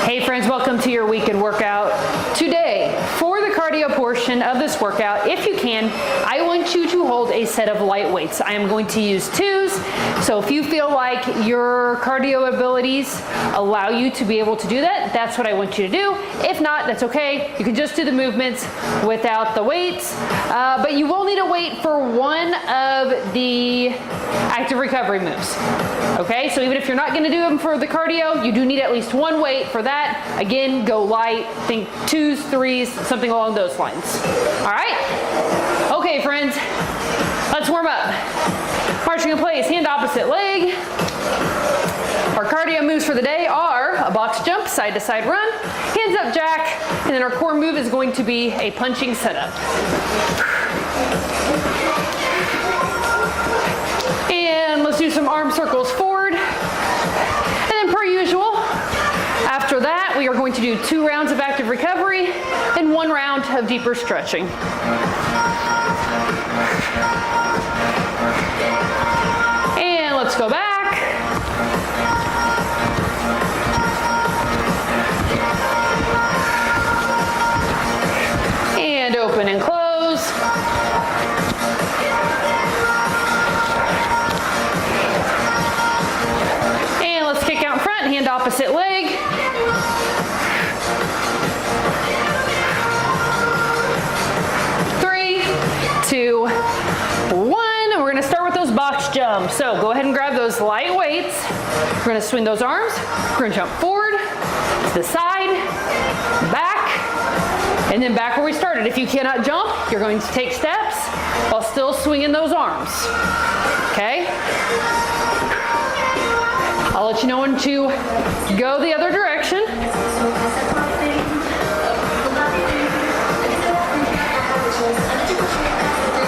Hey friends, welcome to your weekend workout. Today, for the cardio portion of this workout, if you can, I want you to hold a set of light weights. I am going to use twos, so if you feel like your cardio abilities allow you to be able to do that, that's what I want you to do. If not, that's okay. You can just do the movements without the weights, but you will need a weight for one of the active recovery moves. Okay, so even if you're not gonna do them for the cardio, you do need at least one weight for that. Again, go light, think twos, threes, something along those lines. All right? Okay, friends, let's warm up. Marching in place, hand opposite leg. Our cardio moves for the day are a box jump, side to side run, hands up jack, and then our core move is going to be a punching setup. And let's do some arm circles forward. And then per usual, after that, we are going to do 2 rounds of active recovery and 1 round of deeper stretching. And let's go back. And open and close. And let's kick out in front, hand opposite leg. Three, two, one. And we're gonna start with those box jumps. So go ahead and grab those light weights. We're gonna swing those arms. We're gonna jump forward, to the side, back, and then back where we started. If you cannot jump, you're going to take steps while still swinging those arms. Okay? I'll let you know when to go the other direction.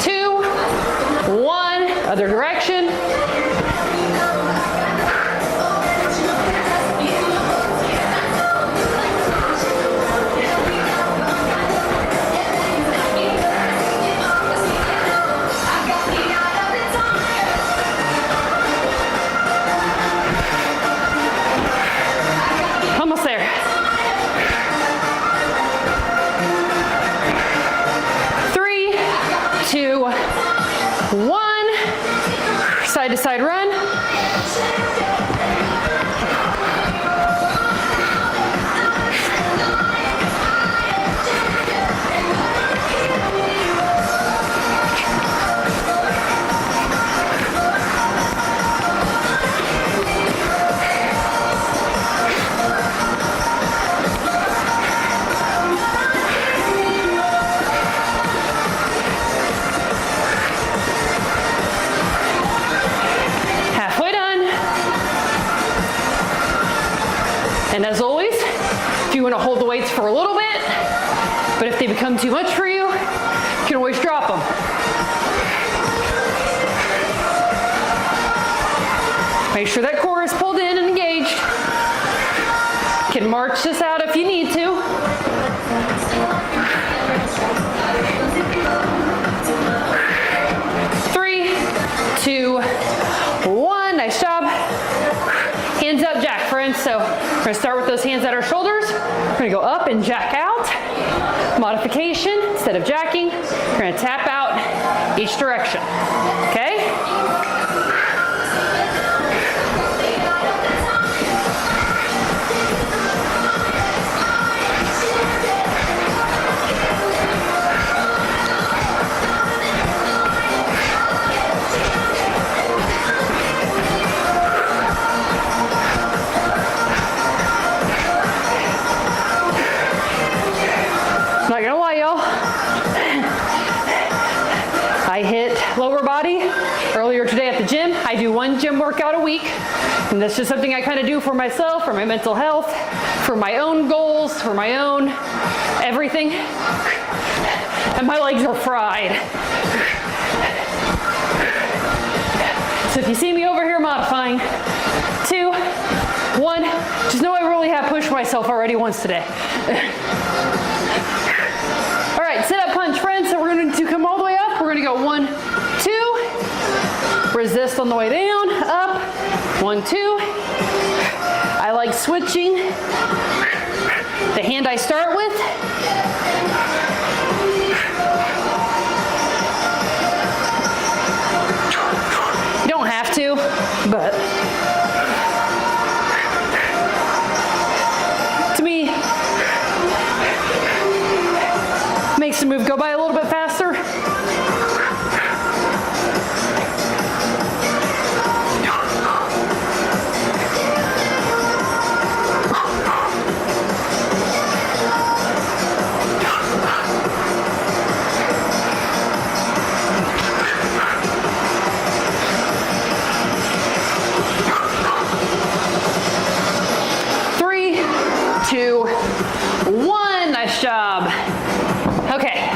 2, 1, other direction. Almost there. 3, 2, 1. Side to side run. And as always, if you want to hold the weights for a little bit, but if they become too much for you, you can always drop them. Make sure that core is pulled in and engaged. You can march this out if you need to. Three, 2, 1. Nice job. Hands up jack, friends. So we're gonna start with those hands at our shoulders. We're gonna go up and jack out. Modification, instead of jacking, we're gonna tap out each direction, okay? Not gonna lie, y'all. I hit lower body earlier today at the gym. I do 1 gym workout a week, and that's just something I kind of do for myself, for my mental health, for my own goals, for my own everything. And my legs are fried. So if you see me over here modifying, 2, 1, just know I really have pushed myself already once today. All right, sit up punch, friends. So we're going to come all the way up. We're going to go 1, 2. Resist on the way down, up, 1, 2. I like switching. I start with? You don't have to, but to me, makes the move go by a little bit faster. Nice job. Okay.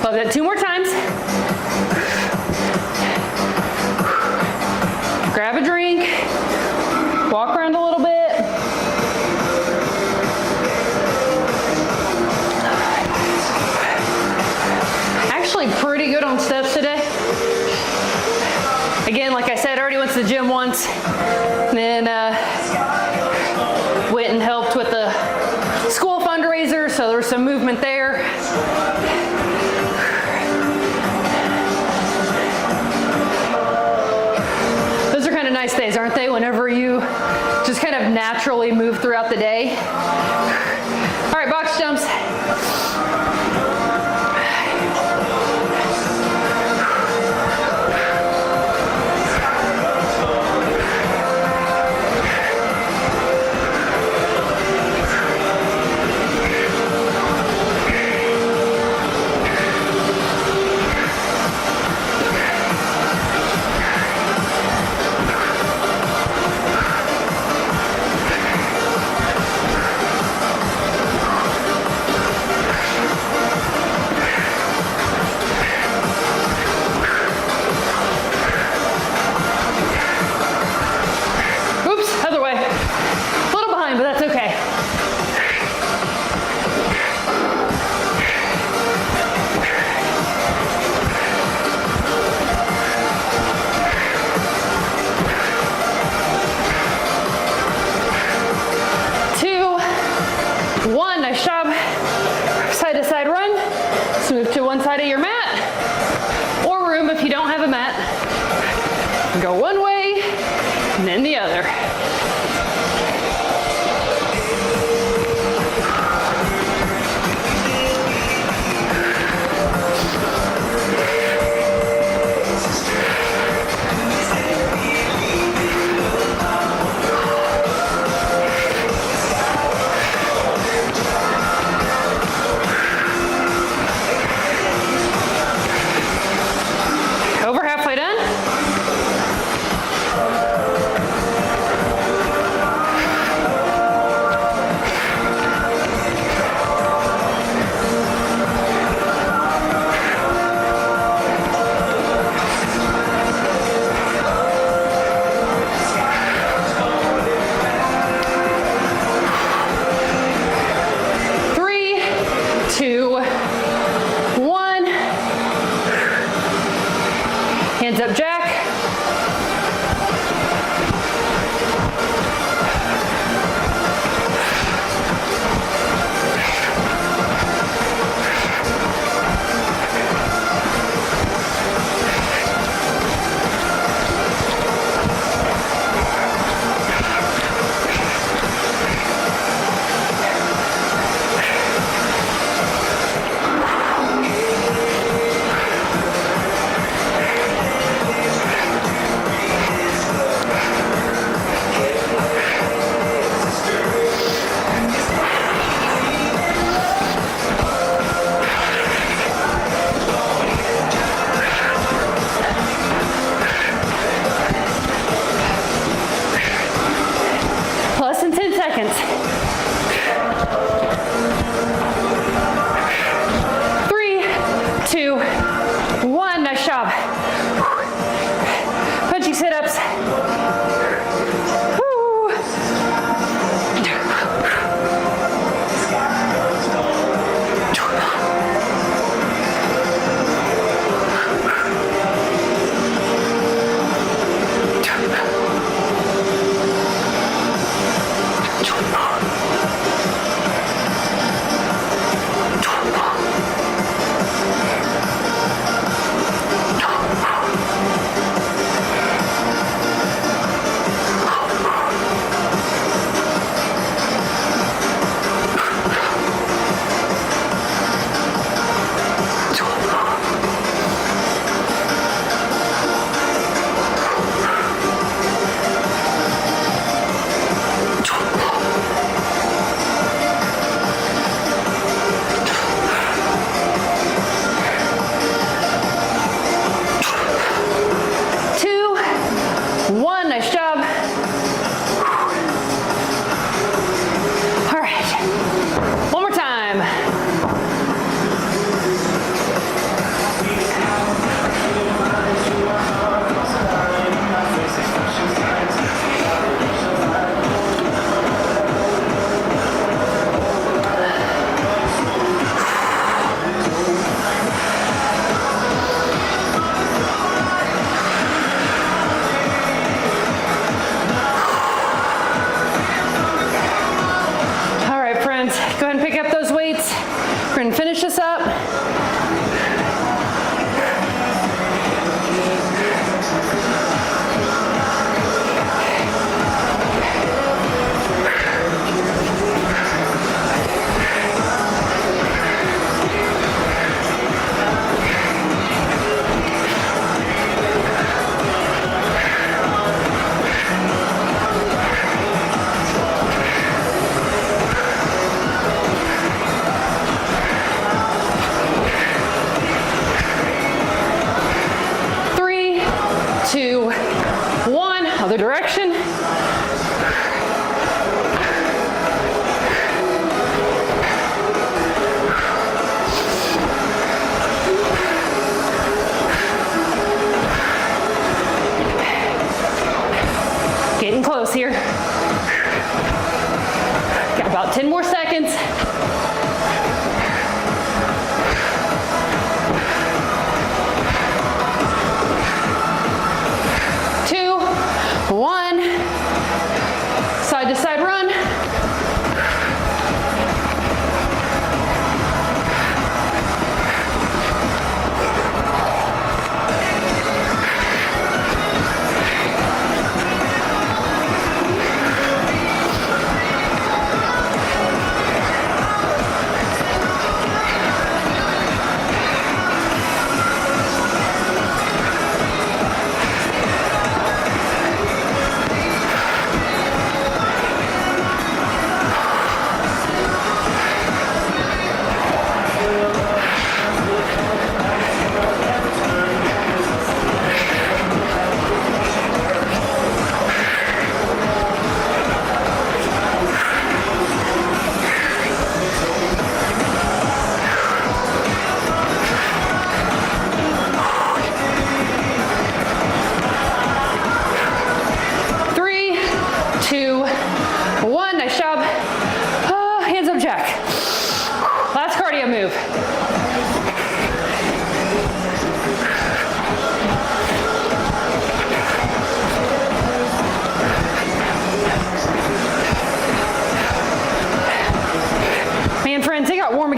Love that. 2 more times. Grab a drink. Walk around a little bit. Actually pretty good on steps today. Again, like I said, I already went to the gym once. Then went and helped with the school fundraiser, so there was some movement there. Those are kind of nice days, aren't they? Whenever you just kind of naturally move throughout the day. All right, box jumps. About 10 more seconds. 2, 1. Side to side run.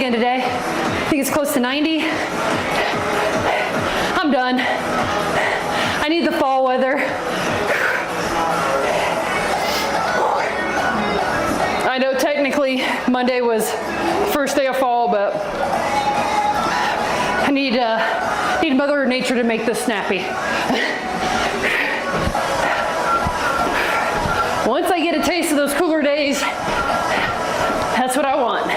Today. I think it's close to 90. I'm done. I need the fall weather. I know technically Monday was first day of fall, but I need Mother Nature to make this snappy. Once I get a taste of those cooler days, that's what I want.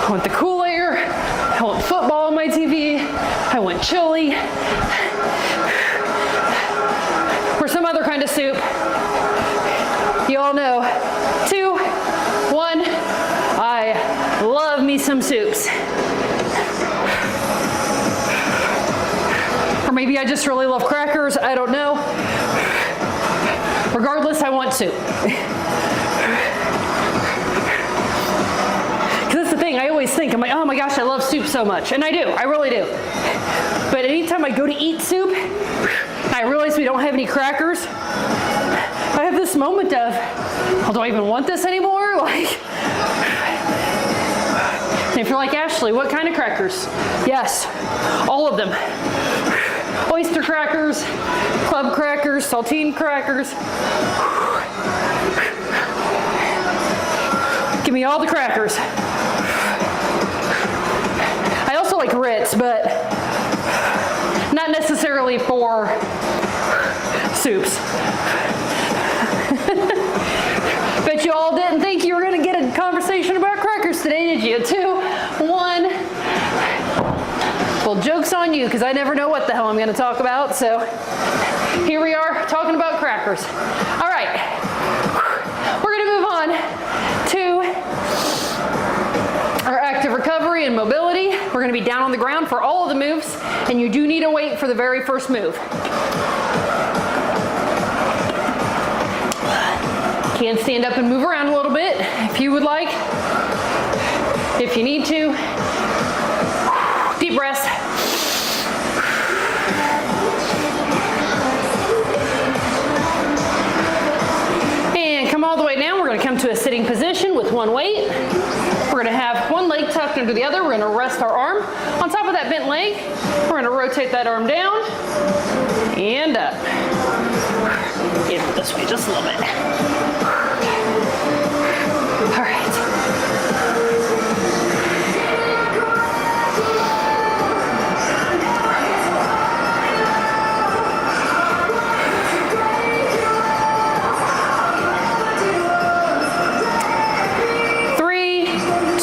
I want the cool air, I want football on my TV, I want chili, or some other kind of soup. You all know. 2, 1, I love me some soups. Or maybe I just really love crackers, I don't know. Regardless, I want soup. I always think, I'm like, oh my gosh, I love soup so much. And I do, I really do. But anytime I go to eat soup, I realize we don't have any crackers. I have this moment of, oh, do I even want this anymore? Like, if you're like, Ashley, what kind of crackers? Yes, all of them. Oyster crackers, club crackers, saltine crackers. Give me all the crackers. I also like Ritz, but not necessarily for soups. Bet you all didn't think you were going to get a conversation about crackers today, did you? 2, 1. Well, joke's on you, because I never know what the hell I'm going to talk about. So here we are talking about crackers. All right, we're going to move on to our active recovery and mobility. We're going to be down on the ground for all of the moves, and you do need a weight for the very first move. Can stand up and move around a little bit if you would like. If you need to. Deep breaths. And come all the way down. We're going to come to a sitting position with one weight. We're going to have one leg tucked under the other. We're going to rest our arm on top of that bent leg. We're going to rotate that arm down and up. Get it this way just a little bit. All right.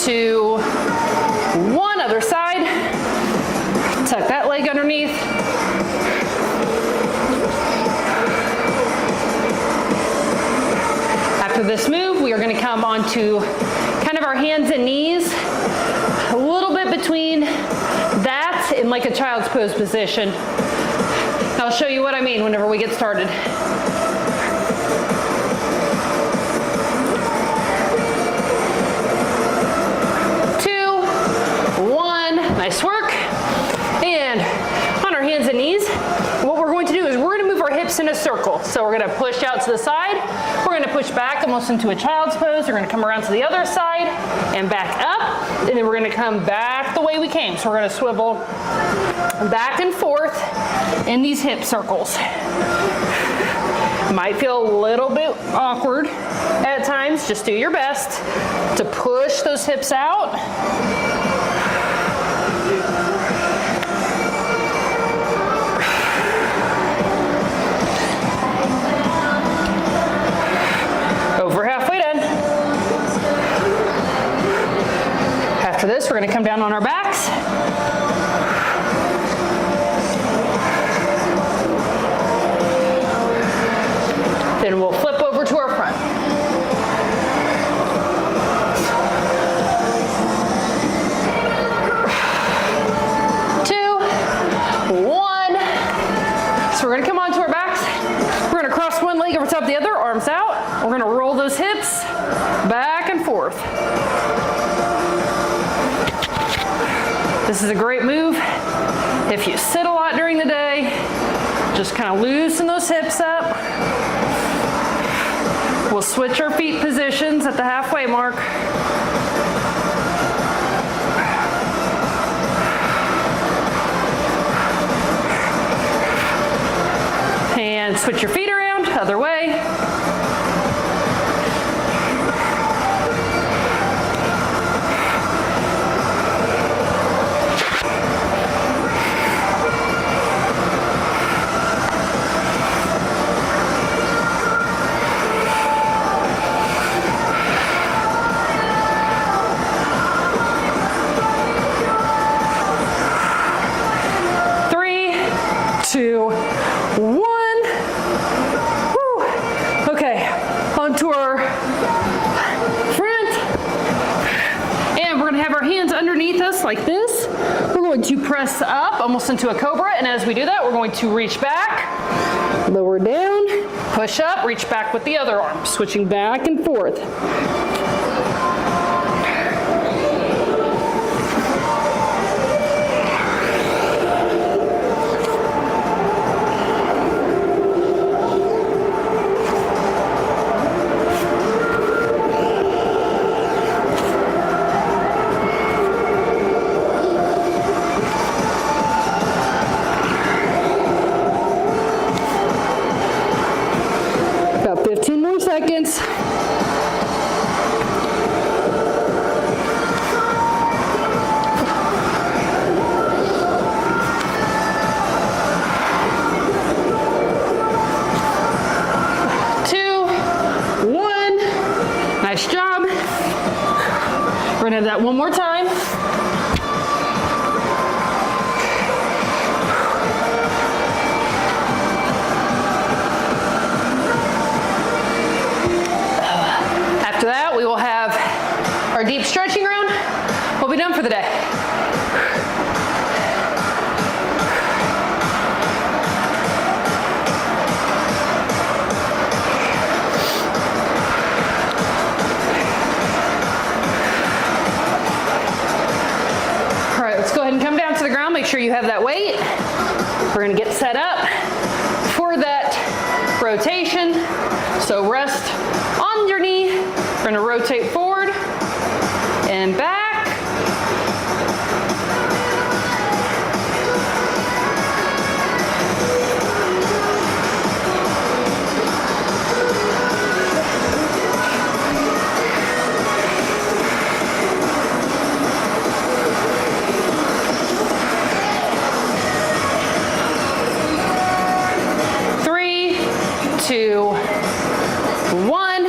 Two, one, other side. Tuck that leg underneath. After this move, we are going to come onto kind of our hands and knees, a little bit between that and like a child's pose position. I'll show you what I mean whenever we get started. we're gonna push out to the side. We're gonna push back almost into a child's pose. We're gonna come around to the other side and back up. And then we're gonna come back the way we came. So we're gonna swivel back and forth in these hip circles. Might feel a little bit awkward at times. Just do your best to push those hips out. Over halfway done. After this, we're going to come down on our backs. Then we'll flip over to our front. Two, one. So we're gonna come onto our backs. We're gonna cross one leg over top of the other, arms out. We're gonna roll those hips back and forth. This is a great move. If you sit a lot during the day, just kind of loosen those hips up. We'll switch our feet positions at the halfway mark. And switch your feet around, other way. Two, one. Woo. Okay, onto our front. And we're gonna have our hands underneath us like this. We're going to press up almost into a cobra. And as we do that, we're going to reach back, lower down, push up, reach back with the other arm, switching back and forth. About 15 more seconds. Two, one. Nice job. We're gonna have that one more time. After that, we will have our deep stretching round. We'll be done for the day. All right, let's go ahead and come down to the ground. Make sure you have that weight. We're gonna get set up for that rotation. So rest on your knee. We're gonna rotate forward and back. Three, two, one.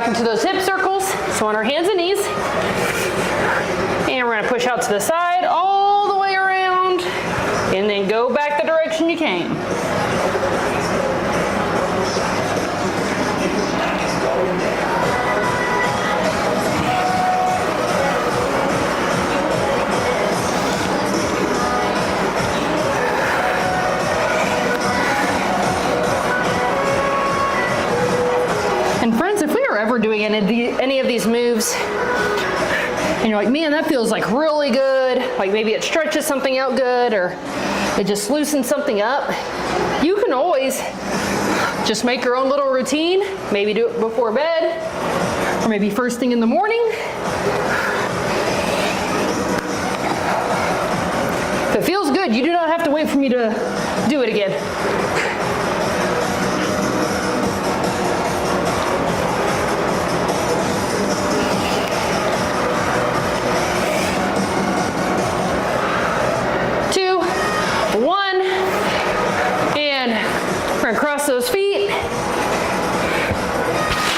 Into those hip circles. So on our hands and knees. And we're gonna push out to the side, all the way around, and then go back the direction you came. doing any of these moves and you're like, man, that feels like really good, like maybe it stretches something out good or it just loosens something up, you can always just make your own little routine, maybe do it before bed or maybe first thing in the morning. If it feels good, you do not have to wait for me to do it again. Cross those feet.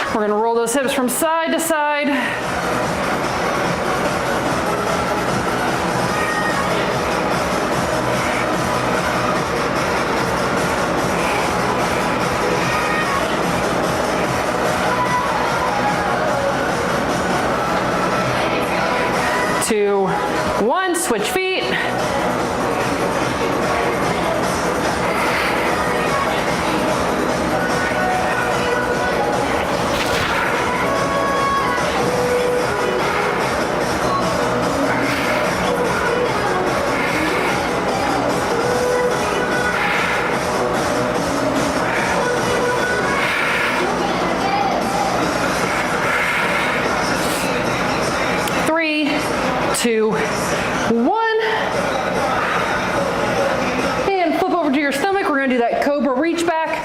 We're going to roll those hips from side to side. Two, one, switch feet. Two, one, and flip over to your stomach. We're going to do that cobra reach back.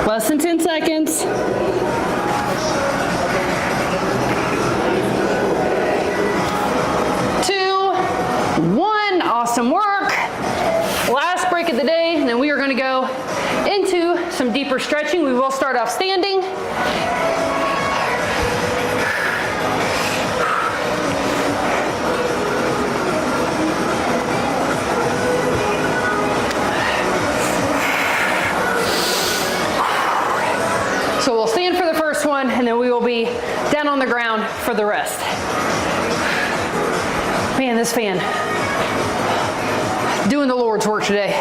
Less than 10 seconds. Two, one, awesome work. Last break of the day, and then we are going to go into some deeper stretching. We will start off standing. So we'll stand for the first one, and then we will be down on the ground for the rest. Man, this fan, doing the Lord's work today.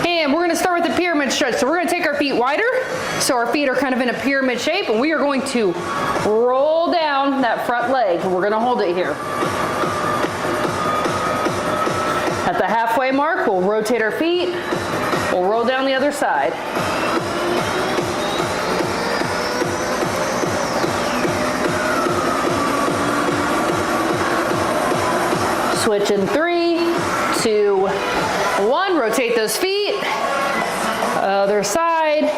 And we're going to start with the pyramid stretch. So we're going to take our feet wider. So our feet are kind of in a pyramid shape, and we are going to roll down that front leg. We're going to hold it here. At the halfway mark, we'll rotate our feet. We'll roll down the other side. Switch in 3, 2, 1. Rotate those feet. Other side.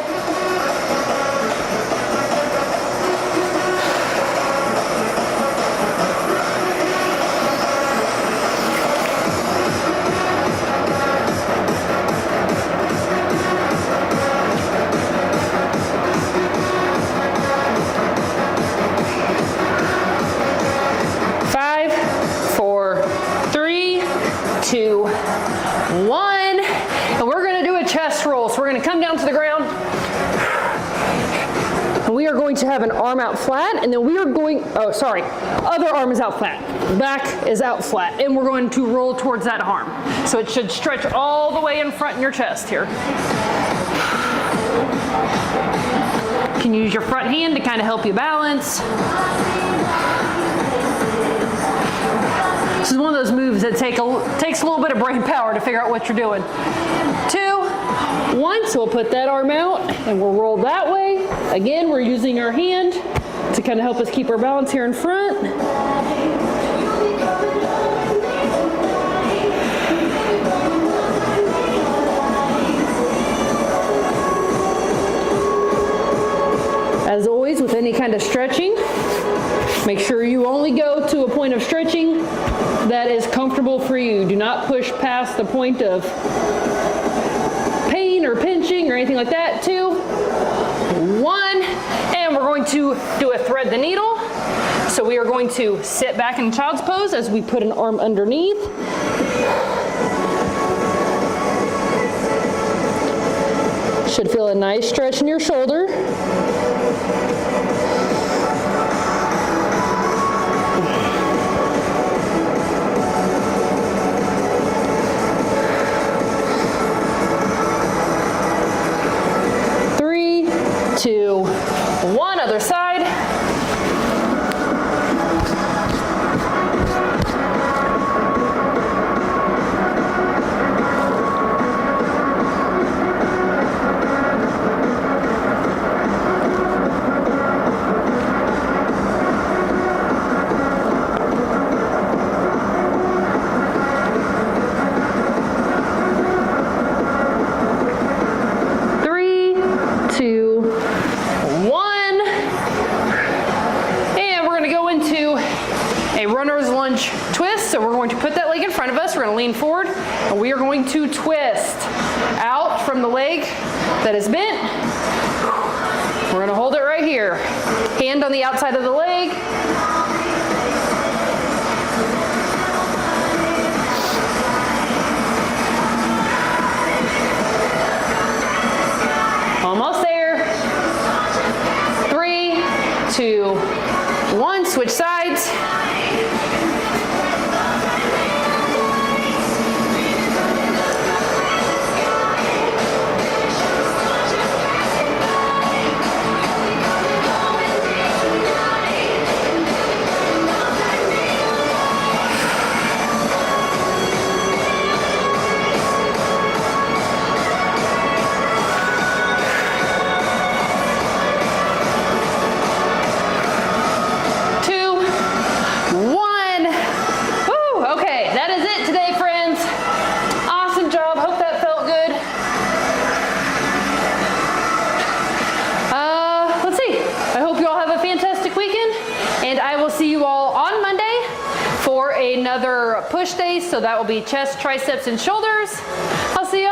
Two, one, and we're going to do a chest roll. So we're going to come down to the ground, and we are going to have an arm out flat, and then we are going, other arm is out flat, back is out flat, and we're going to roll towards that arm. So it should stretch all the way in front in your chest here. You can use your front hand to kind of help you balance. This is one of those moves that takes a little bit of brain power to figure out what you're doing. 2, 1, so we'll put that arm out and we'll roll that way. Again, we're using our hand to kind of help us keep our balance here in front. As always, with any kind of stretching, make sure you only go to a point of stretching that is comfortable for you. Do not push past the point of pain or pinching or anything like that. 2, 1, and we're going to do a thread the needle. So we are going to sit back in child's pose as we put an arm underneath. Should feel a nice stretch in your shoulder. Three, 2, 1, other side. Twist. So we're going to put that leg in front of us. We're going to lean forward and we are going to twist out from the leg that is bent. We're going to hold it right here. Hand on the outside of the leg. Almost there. 3, 2, 1. Switch sides. Another push day, so that will be chest, triceps, and shoulders. I'll see you